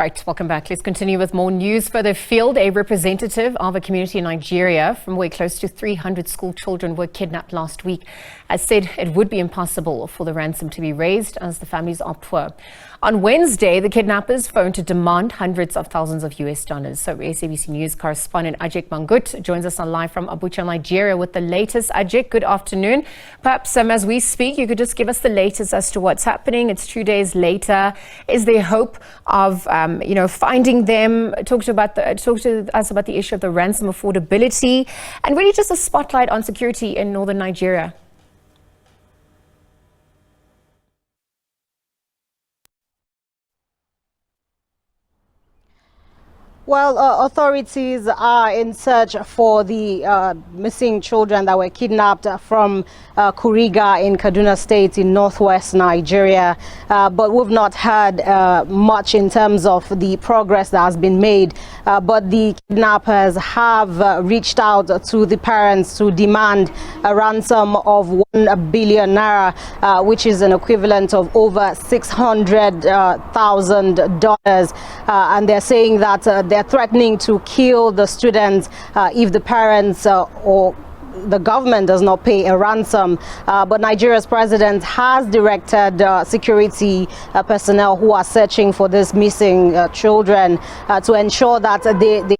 Right, welcome back. Let's continue with more news. Further afield, a representative of a community in Nigeria from where close to 300 school children were kidnapped last week has said it would be impossible for the ransom to be raised as the families are poor. On Wednesday, the kidnappers phoned to demand hundreds of thousands of US dollars. So SABC News correspondent Ajeck Mangut joins us on live from Abuja, Nigeria with the latest. Ajeck, good afternoon. Perhaps as we speak, you could just give us the latest as to what's happening. It's 2 days later. Is there hope of finding them? Talk to us about the issue of the ransom affordability and really just a spotlight on security in northern Nigeria. Well, authorities are in search for the missing children that were kidnapped from Kuriga in Kaduna State in northwest Nigeria. But we've not heard much in terms of the progress that has been made. But the kidnappers have reached out to the parents to demand a ransom of 1 billion naira, which is an equivalent of over $600,000. And they're saying that they're threatening to kill the students if the parents or the government does not pay a ransom. But Nigeria's president has directed security personnel who are searching for these missing children to ensure that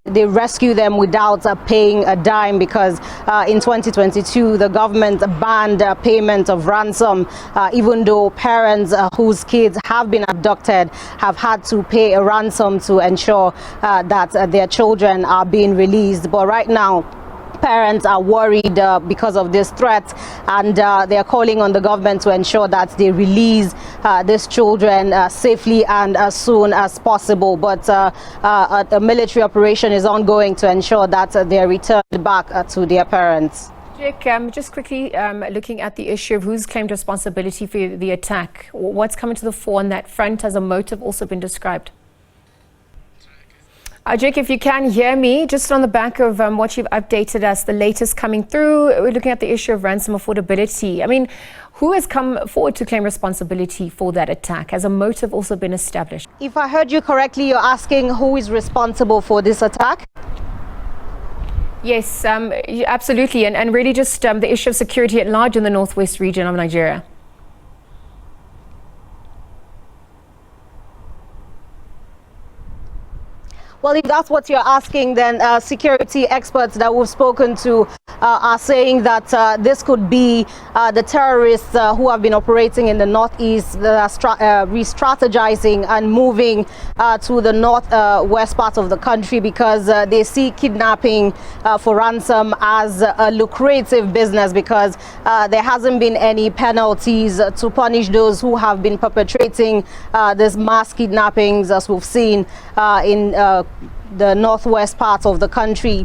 they rescue them without paying a dime, because in 2022 the government banned payment of ransom, even though parents whose kids have been abducted have had to pay a ransom to ensure that their children are being released. But right now parents are worried because of this threat, and they are calling on the government to ensure that they release these children safely and as soon as possible. But a military operation is ongoing to ensure that they are returned back to their parents. Ajeck, just quickly looking at the issue of who's claimed responsibility for the attack. What's coming to the fore on that front? Has a motive also been described? Ajeck, if you can hear me, just on the back of what you've updated us, the latest coming through, we're looking at the issue of ransom affordability. I mean, who has come forward to claim responsibility for that attack? Has a motive also been established? If I heard you correctly, you're asking who is responsible for this attack? Yes, absolutely. And really just the issue of security at large in the northwest region of Nigeria. Well, if that's what you're asking, then security experts that we've spoken to are saying that this could be the terrorists who have been operating in the northeast that are re-strategizing and moving to the northwest part of the country, because they see kidnapping for ransom as a lucrative business, because there hasn't been any penalties to punish those who have been perpetrating these mass kidnappings, as we've seen in the northwest part of the country.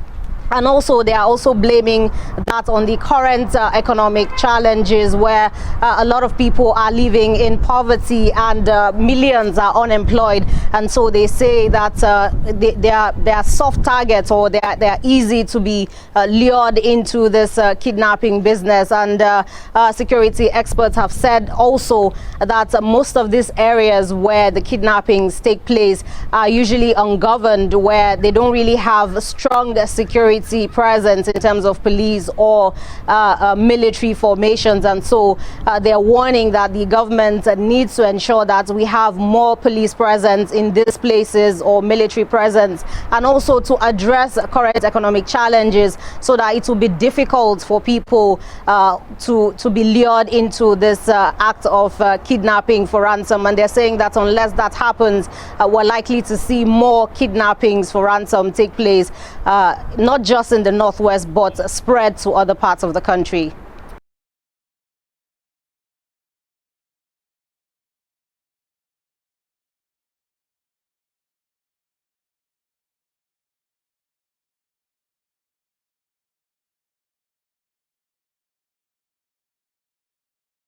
And also they are also blaming that on the current economic challenges, where a lot of people are living in poverty and millions are unemployed. And so they say that they are soft targets, or they are easy to be lured into this kidnapping business. And security experts have said also that most of these areas where the kidnappings take place are usually ungoverned, where they don't really have strong security presence in terms of police or military formations. And so they're warning that the government needs to ensure that we have more police presence in these places, or military presence, and also to address current economic challenges, so that it will be difficult for people to be lured into this act of kidnapping for ransom. And they're saying that unless that happens, we're likely to see more kidnappings for ransom take place, not just in the northwest, but spread to other parts of the country.